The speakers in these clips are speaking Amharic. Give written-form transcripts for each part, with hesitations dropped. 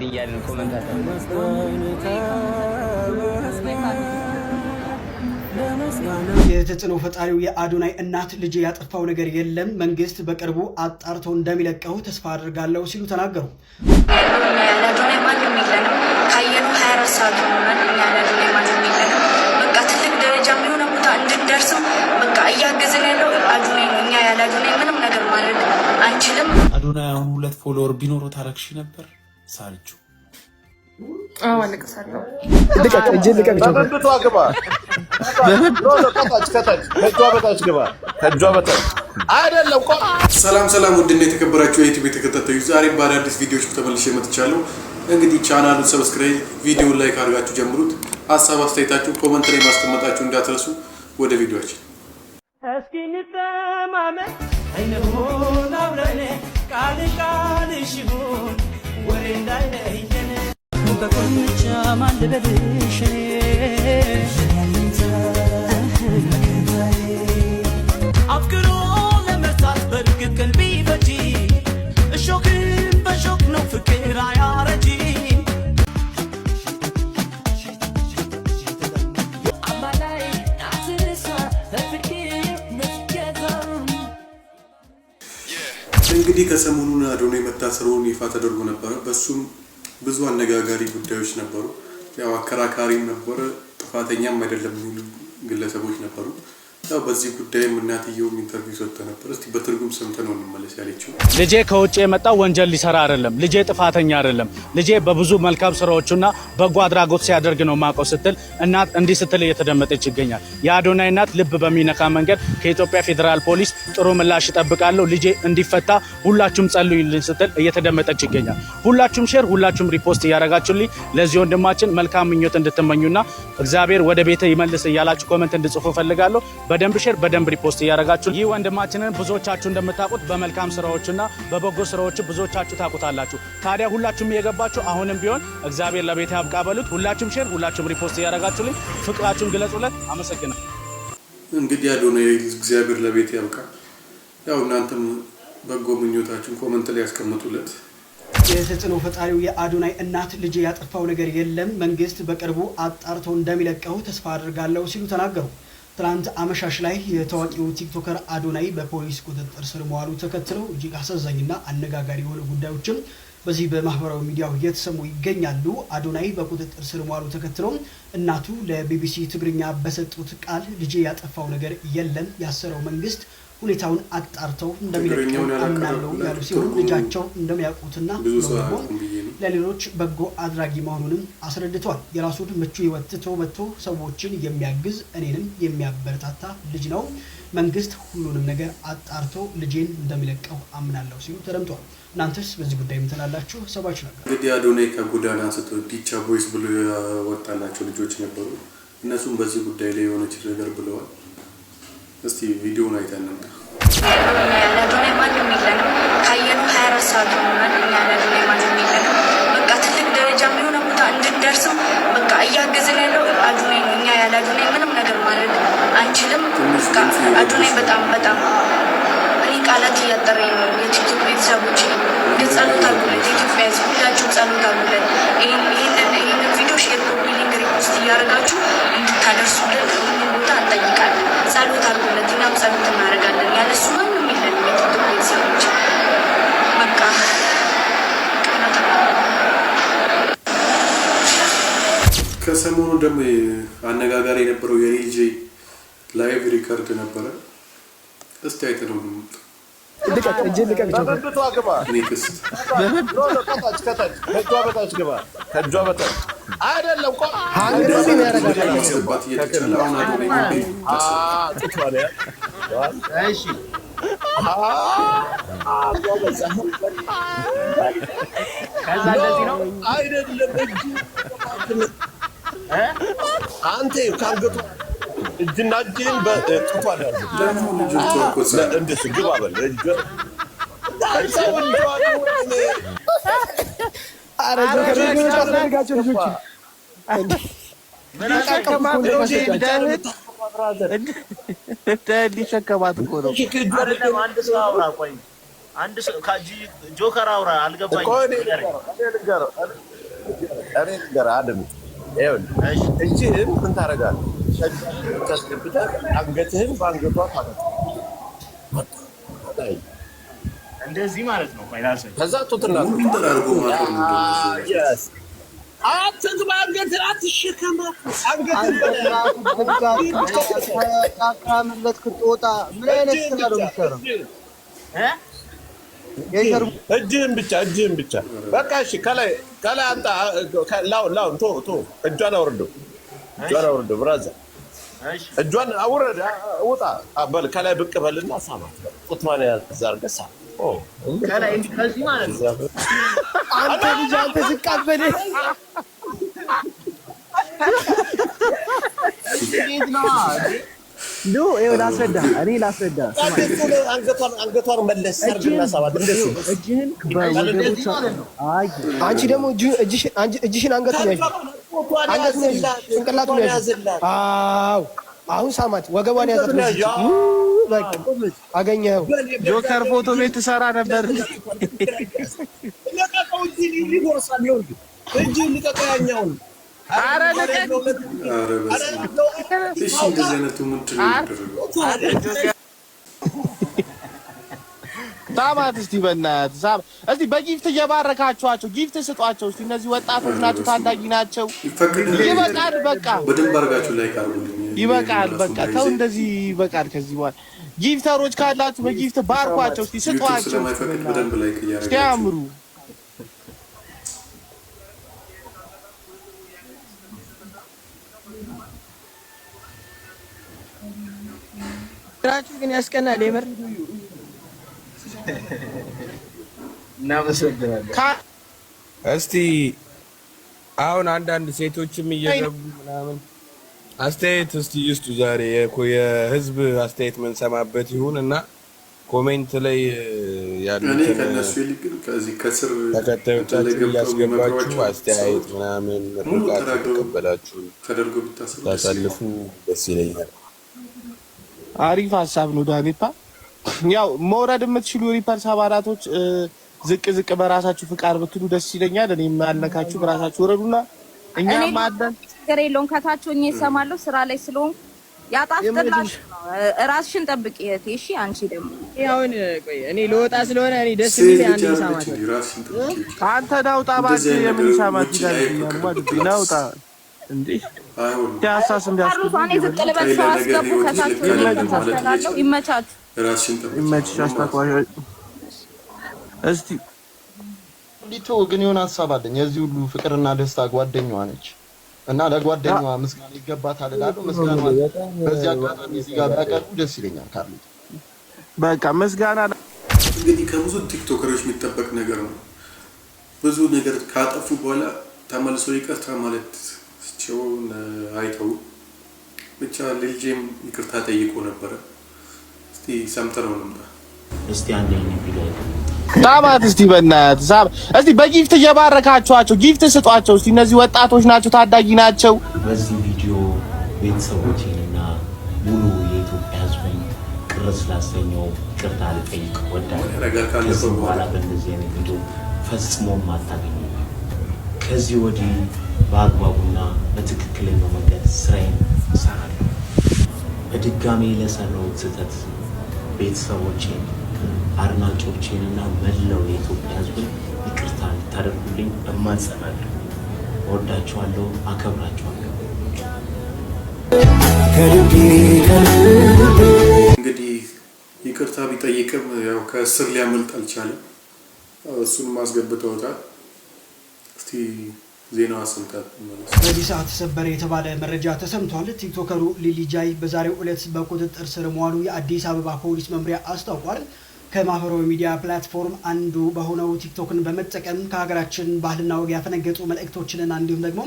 እያልን ኮሜንታተር የተጽዕኖ ፈጣሪው የአዶናይ እናት ልጅ ያጠፋው ነገር የለም፣ መንግስት በቅርቡ አጣርቶ እንደሚለቀው ተስፋ አድርጋለሁ ሲሉ ተናገሩ። ያላዶናይ ማንም የለንም ካየኑ 24 ሰዓት ሆኖናል። ያላዶናይ ማንም የለንም። በቃ ትልቅ ደረጃ የሚሆነ ቦታ እንድንደርስም በቃ እያገዘን ያለው አዶናይ ነው። እኛ ያላዶናይ ምንም ነገር ማድረግ አንችልም። አዶናይ አሁን 2 ፎሎወር ቢኖረው ታረክሽ ነበር ሳልጁ አለቅሳለሁ። ሰላም ውድና የተከበራችሁ የዩቲዩብ ተከታታዮች ዛሬ በአዳዲስ ቪዲዮዎች ተመልሼ መጥቻለሁ። እንግዲህ ቻናሉን ሰብስክራይብ፣ ቪዲዮውን ላይክ አድርጋችሁ ጀምሩት። ሀሳብ አስተያየታችሁ ኮሜንት ላይ ማስቀመጣችሁ እንዳትረሱ። ወደ ቪዲዮአችን እስኪ እንተማመን እንሁን አብረን ቃል ይሁን ወሬ እንዳይለየን በቁንቻ ማን ልበልሽ አፍቅሮ ለመርሳት በርግጥ ቀልቢ በጂ እሾክን በሾክ ነው ፍቅር አያረጂ እንግዲህ ከሰሞኑን አዶናይ መታሰሩን ይፋ ተደርጎ ነበር። በሱም ብዙ አነጋጋሪ ጉዳዮች ነበሩ። ያው አከራካሪም ነበረ፣ ጥፋተኛም አይደለም የሚሉ ግለሰቦች ነበሩ። ያው በዚህ ጉዳይም እናትየው ኢንተርቪው ሰጥተ ነበር። እስቲ በትርጉም ሰምተነው እንመለስ ያለችው ልጄ ከውጭ የመጣው ወንጀል ሊሰራ አይደለም፣ ልጄ ጥፋተኛ አይደለም፣ ልጄ በብዙ መልካም ስራዎችና በጎ አድራጎት ሲያደርግ ነው ማቀው ስትል እናት እንዲህ ስትል እየተደመጠች ይገኛል። የአዶናይ እናት ልብ በሚነካ መንገድ ከኢትዮጵያ ፌዴራል ፖሊስ ጥሩ ምላሽ እጠብቃለሁ፣ ልጄ እንዲፈታ ሁላችሁም ጸልዩልኝ ስትል እየተደመጠች ይገኛል። ሁላችሁም ሼር፣ ሁላችሁም ሪፖስት እያደረጋችሁልኝ ለዚህ ወንድማችን መልካም ምኞት እንድትመኙና እግዚአብሔር ወደ ቤተ ይመልስ እያላችሁ ኮሜንት እንድጽፉ ፈልጋለሁ። በደንብ ሼር በደንብ ሪፖስት እያደረጋችሁ ይህ ወንድማችንን ብዙዎቻችሁ እንደምታውቁት በመልካም ስራዎችና በበጎ ስራዎች ብዙዎቻችሁ ታውቁታላችሁ። ታዲያ ሁላችሁም እየገባችሁ አሁንም ቢሆን እግዚአብሔር ለቤት ያብቃ በሉት። ሁላችሁም ሼር ሁላችሁም ሪፖስት እያደረጋችሁልኝ ፍቅራችሁን ግለጹለት። አመሰግናለሁ። እንግዲህ አዶናይ እግዚአብሔር ለቤት ያብቃ። ያው እናንተም በጎ ምኞታችሁን ኮሜንት ላይ ያስቀምጡለት። የተጽዕኖ ፈጣሪው የአዶናይ እናት ልጅ ያጠፋው ነገር የለም፣ መንግስት በቅርቡ አጣርቶ እንደሚለቀው ተስፋ አድርጋለሁ ሲሉ ተናገሩ። ትናንት አመሻሽ ላይ የታዋቂው ቲክቶከር አዶናይ በፖሊስ ቁጥጥር ስር መዋሉ ተከትለው እጅግ አሳዛኝና አነጋጋሪ የሆኑ ጉዳዮችም በዚህ በማህበራዊ ሚዲያው እየተሰሙ ይገኛሉ። አዶናይ በቁጥጥር ስር መዋሉ ተከትለው እናቱ ለቢቢሲ ትግርኛ በሰጡት ቃል ልጅ ያጠፋው ነገር የለም፣ ያሰረው መንግስት ሁኔታውን አጣርተው እንደሚለቀው አምናለሁ ያሉ ሲሆን ልጃቸው እንደሚያውቁትና ለሌሎች በጎ አድራጊ መሆኑንም አስረድቷል። የራሱን ምቹ ህይወት ትቶ መጥቶ ሰዎችን የሚያግዝ እኔንም የሚያበረታታ ልጅ ነው። መንግስት ሁሉንም ነገር አጣርቶ ልጄን እንደሚለቀው አምናለሁ ሲሉ ተደምጧል። እናንተስ በዚህ ጉዳይ ምን ትላላችሁ? ሰባችሁ ነገር እንግዲህ አዶናይ ከጎዳና አንስቶ ዲቻ ቦይስ ብሎ ያወጣላቸው ልጆች ነበሩ። እነሱም በዚህ ጉዳይ ላይ የሆነች ነገር ብለዋል። እስቲ ቪዲዮውን አይተን ነበር። ያላዶናይ ማንም የለንም ካየኑ 24 ሰዓት ሆኖናል። ያላዶናይ ማንም የለንም። በቃ ትልቅ ደረጃ የሚሆነ ቦታ እንድንደርስም በቃ እያገዘን ያለው አዶናይ ነው። እኛ ያላዶናይ ምንም ነገር ማድረግ አንችልም። በቃ አዶናይ በጣም እኔ ቃላት እያጠረኝ ነው። የቲክቶክ ቤተሰቦች ጸሎት አድርጉለት፣ የኢትዮጵያ ህዝብ ሁላችሁ ጸሎት አድርጉለት። ይህንን ቪዲዮ ሼር፣ ኮፒ ሊንክ፣ ሪፖስት እያደረጋችሁ እንድታደርሱልን ቦታ እንጠይቃለን። ጸሎት አድርጉለት፣ እኛም ጸሎት እናደርጋለን። ያለሱ ማንም የለንም። የቲክቶክ ቤተሰቦች በቃ ከሰሞኑ ደግሞ አነጋጋሪ የነበረው የሪጄ ላይቭ ሪከርድ ነበረ። እስቲ አይተነው እንምጣ። አንተ ካንገቱ እጅና እጅን በጥቷል ያለው እንዴት ግባ በል እጅ ታይሰው እንዴ አረ ጆከር ልጆች አንዴ ሊሸከማት እኮ ነው። አንድ ሰው አውራ ቆይ አንድ ጆከር አውራ አልገባኝ እኔ ነገር አድም እጅህን ምን ታደርጋለህ? ታስገብተህ አንገትህን በአንገቷ እንደዚህ ማለት ነው። ፋይናንስ ከዛ ጡትና አትግባ፣ አንገትህን አትሸከም። አንገትህን ክትወጣ ምን አይነት ስራ ነው የምትሰራው? እጅህን ብቻ በቃ እሺ። ከላይ አምጣ። ላውን ቶ እጇን አውርደው ብራዘር፣ እጇን አውረድ። ውጣ በል ከላይ ብቅ በልና ሳማት። ጡቷን ያዝ አድርገህ ሳም። ከላይ ከዚህ ማለት ነው። አንተ ልጅ አንተ ስቃበል እንዴት ነው? ላስረዳ። አንገቷን መለስ አድርግና ሳማት። እንደሱ እጅህን በወገቦቿ። አንቺ ደግሞ እጅሽን አንገቱን ያዥ፣ ጭንቅላቱን ያዥ። አዎ አሁን ሳማት፣ ወገቧን ያዛት። በቃ አገኘኸው። ጆከር ፎቶ ቤት ትሰራ ነበር። እጅህን ልቀቀው ያኛውን። ኧረ ልቀቅ። ሳማት እስቲ በእናትህ ሳም። እስቲ በጊፍት እየባረካችኋቸው ጊፍት ስጧቸው እስቲ። እነዚህ ወጣቶች ናቸው፣ ታዳጊ ናቸው። ይበቃል፣ በቃ በደንብ አድርጋችሁ ላይ ካርጉልኝ። ይበቃል፣ በቃ ተው፣ እንደዚህ ይበቃል። ከዚህ በኋላ ጊፍተሮች ካላችሁ በጊፍት ባርኳቸው እስቲ፣ ስጧቸው እስቲ ያምሩ። ስራችሁ ግን ያስቀናል የምር። እናመሰግናለን። እስቲ አሁን አንዳንድ ሴቶችም እየገቡ ምናምን አስተያየት እስቲ ይስጡ። ዛሬ የህዝብ አስተያየት መንሰማበት ይሁን እና ኮሜንት ላይ ያሉትን ተከታዮቻችሁ እያስገባችሁ አስተያየት ምናምን ምርቃት ተቀበላችሁ ታሳልፉ ደስ ይለኛል። አሪፍ ሀሳብ ነው ዳኒፓ። ያው መውረድ የምትችሉ ሪፐርስ አባላቶች ዝቅ በራሳችሁ ፍቃድ ብትሉ ደስ ይለኛል። እኔም ያልነካችሁ በራሳችሁ ወረዱና እኛም ማደን ነገር የለውም። ከታች ሆኜ እሰማለሁ። ስራ ላይ ስለሆንኩ ያጣፍጥላችሁ ነው። ራስሽን ጠብቂ እህቴ። እሺ አንቺ ደግሞ አሁን ቆይ እኔ ልወጣ ስለሆነ እኔ ደስ የሚል አንዴ ሳማት። አንተ ናውጣ ባክ የምንሳማት ይላል ማለት ናውጣ እንዴ ያሳስ እንዲያስቀሩ እኔ ዝቅ ልበል። ሰው አስገቡ። ከታች ይመቻችሁ፣ ይመቻችሁ። ይመችሽ። አስተካክሏል እስቲ ሊቶ ግን የሆነ ሀሳብ አለኝ። የዚህ ሁሉ ፍቅርና ደስታ ጓደኛዋ ነች እና ለጓደኛዋ ምስጋና ይገባታል እላለሁ። ምስጋና በዚህ አጋጣሚ እዚህ ጋር ቢያቀርቡ ደስ ይለኛል። ካሉ በቃ ምስጋና እንግዲህ ከብዙ ቲክቶከሮች የሚጠበቅ ነገር ነው። ብዙ ነገር ካጠፉ በኋላ ተመልሶ ይቅርታ ማለት ሲቸውን አይተው ብቻ ልጄም ይቅርታ ጠይቆ ነበረ። እስቲ ሰምተነው እንምጣ። እስቲ አንዴ ቪዲዮ ሳማት እስቲ በእናትህ ሳም። እስቲ በጊፍት እየባረካችኋቸው ጊፍት ስጧቸው እስቲ። እነዚህ ወጣቶች ናቸው፣ ታዳጊ ናቸው። በዚህ ቪዲዮ ቤተሰቦቼንና ሙሉ የኢትዮጵያ ሕዝብን ቅር ስላሰኘው ይቅርታ ልጠይቅ እወዳለሁ። ከዚህ በኋላ በእንደዚህ አይነት ቪዲዮ ፈጽሞም አታገኙም። ከዚህ ወዲህ በአግባቡና በትክክለኛው መንገድ ስራዬን እሰራለሁ። በድጋሜ ለሰራሁት ስህተት ቤተሰቦቼን፣ አድናቂዎቼንና መላው የኢትዮጵያ ሕዝብን ይቅርታ እንድታደርጉልኝ እማጸናለሁ። እወዳችኋለሁ፣ አከብራችኋለሁ። እንግዲህ ይቅርታ ቢጠይቅም ያው ከእስር ሊያመልጥ አልቻለም። እሱን ማስገብተውታል። እስቲ ዜናዋ ሰምታት በዚህ ሰዓት ተሰበረ የተባለ መረጃ ተሰምቷል። ቲክቶከሩ ሊሊጃይ በዛሬው ዕለት በቁጥጥር ስር መዋሉ የአዲስ አበባ ፖሊስ መምሪያ አስታውቋል። ከማህበራዊ ሚዲያ ፕላትፎርም አንዱ በሆነው ቲክቶክን በመጠቀም ከሀገራችን ባህልና ወግ ያፈነገጡ መልእክቶችንና እንዲሁም ደግሞ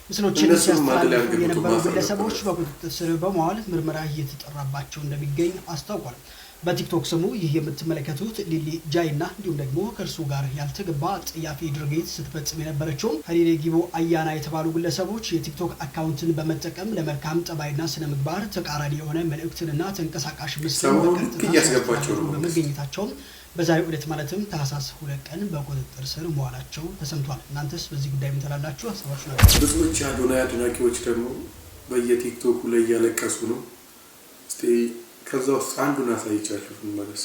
ምስሎችን ሲያስተላልፉ የነበሩ ግለሰቦች በቁጥጥር ስር በመዋል ምርመራ እየተጠራባቸው እንደሚገኝ አስታውቋል። በቲክቶክ ስሙ ይህ የምትመለከቱት ሊሊ ጃይና እንዲሁም ደግሞ ከእርሱ ጋር ያልተገባ አጸያፊ ድርጊት ስትፈጽም የነበረችው ሀሊሌ ጊቦ አያና የተባሉ ግለሰቦች የቲክቶክ አካውንትን በመጠቀም ለመልካም ጠባይና ስነ ምግባር ተቃራኒ የሆነ መልእክትንና ተንቀሳቃሽ ምስል በመገኘታቸው በዛሬው ዕለት ማለትም ታህሳስ 2 ቀን በቁጥጥር ስር መዋላቸው ተሰምቷል። እናንተስ በዚህ ጉዳይ ምን ትላላችሁ? ሀሳባችሁ ነው። ብዙዎች አዶናይ አድናቂዎች ደግሞ በየቲክቶኩ ላይ እያለቀሱ ነው። እስቲ ከዛ ውስጥ አንዱን አሳይቻለሁ እንመለስ።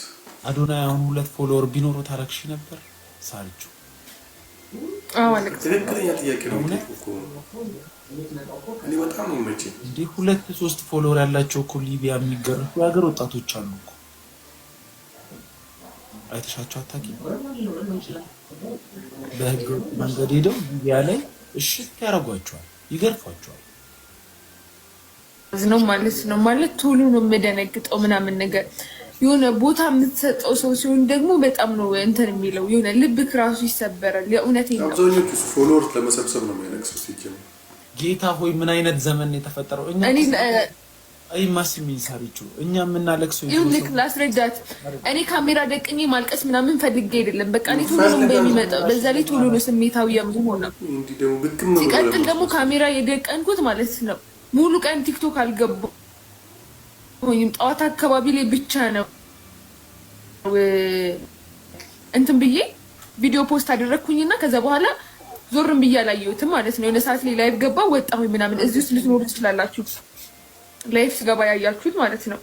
አዶናይ አሁን 2 ፎሎወር ቢኖረው ታረክሽ ነበር ሳልጁ? ትክክለኛ ጥያቄ ነው እኮ እኔ በጣም ነው መቼ እንዴ 2-3 ፎሎወር ያላቸው እኮ ሊቢያ የሚገርፉ የሀገር ወጣቶች አሉ እኮ አይተሻቸው አታውቂም? በህግ መንገድ ሄደው ሊቢያ ላይ እሽት ያደርጓቸዋል፣ ይገርፏቸዋል። ነው ማለት ቶሎ ነው የምደነግጠው ምናምን ነገር የሆነ ቦታ የምትሰጠው ሰው ሲሆን ደግሞ በጣም ነው እንትን የሚለው የሆነ ልብክ ራሱ ይሰበራል። የእውነቴን ነው። አብዛኞቹ ፎሎወርስ ለመሰብሰብ ነው የሚያለቅሱት ሲጀምር። ጌታ ሆይ ምን አይነት ዘመን ነው የተፈጠረው? እኛ አይ ማስሚን ሳሪቹ እኛ የምናለቅሰው ይሁንክ ላስረዳት። እኔ ካሜራ ደቅኜ ማልቀስ ምናምን ፈልጌ አይደለም። በቃ እኔ ቶሎ ነው በሚመጣው በዛ ላይ ቶሎ ነው ስሜታዊ የምሆነው ነው። ሲቀጥል ደግሞ ካሜራ የደቀንኩት ማለት ነው ሙሉ ቀን ቲክቶክ አልገባሁም። ጠዋት አካባቢ ላይ ብቻ ነው እንትን ብዬ ቪዲዮ ፖስት አደረኩኝና ከዛ በኋላ ዞርም ብዬ አላየሁትም ማለት ነው። የሆነ ሰዓት ላይ ላይቭ ገባሁ ወጣሁኝ ምናምን። እዚህ ውስጥ ልትኖሩ ትችላላችሁ ላይቭ ስገባ ያያችሁት ማለት ነው።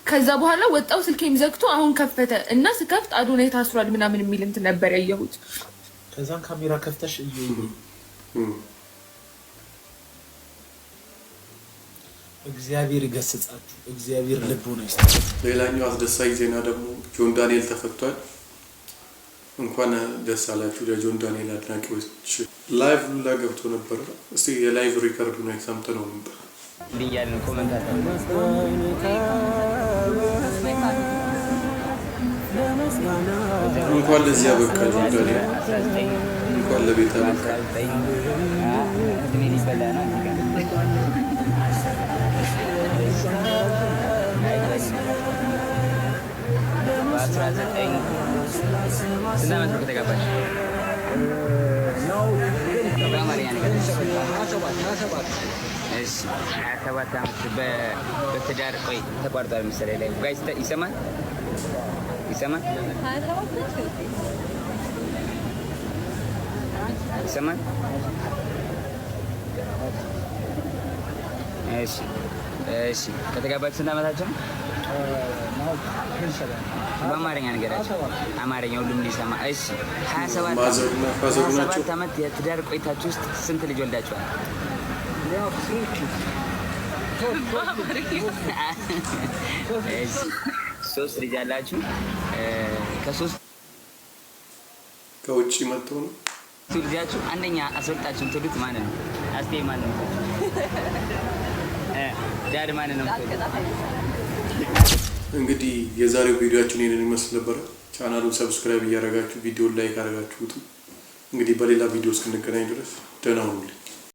ከዛ በኋላ ወጣሁ ስልኬም ዘግቶ አሁን ከፈተ እና ስከፍት አዶናይ ታስሯል ምናምን የሚል እንትን ነበር ያየሁት። ከዛን ካሜራ ከፍተሽ እግዚአብሔር ይገስጻችሁ፣ እግዚአብሔር ልቦና ይስጣችሁ። ሌላኛው አስደሳች ዜና ደግሞ ጆን ዳንኤል ተፈቷል። እንኳን ደስ አላችሁ ለጆን ዳንኤል አድናቂዎች። ላይቭ ላይ ገብቶ ነበር። እስቲ የላይቭ ሪከርዱ ነው ሰምተነው ነበር። ሊያልን ኮሜንታተር እንኳን ለዚህ አበቃ ጆን ዳንኤል፣ እንኳን ለቤት አበቃ። ስንት ዓመት ነው ከተጋባች? እሺ 27 ዓመት በትዳር ቆይ ተቋርጧል መሰለኝ ላይ ጋይስ ይሰማል ይሰማል ይሰማል። እሺ እሺ ከተጋባችሁ ስንት ዓመታችሁ ነው? በአማርኛ ነገራችሁ አማርኛ ሁሉም ሊሰማ። እሺ 27 ዓመት የትዳር ቆይታችሁ ውስጥ ስንት ልጅ ወልዳችኋል? እሺ 3 ልጅ አላችሁ። ከሶስት ከውጭ መጥቶ ነው ልጃችሁ አንደኛ አስወጣችሁን ትሉት ማንን ነው? አስቴ ማንን ነው? ዳድ ማንን ነው? እንግዲህ የዛሬው ቪዲዮአችን ይሄንን ይመስል ነበር። ቻናሉን ሰብስክራይብ እያደረጋችሁ ቪዲዮን ላይክ አድርጋችሁት እንግዲህ በሌላ ቪዲዮ እስክንገናኝ ድረስ ደህና ሁኑልኝ።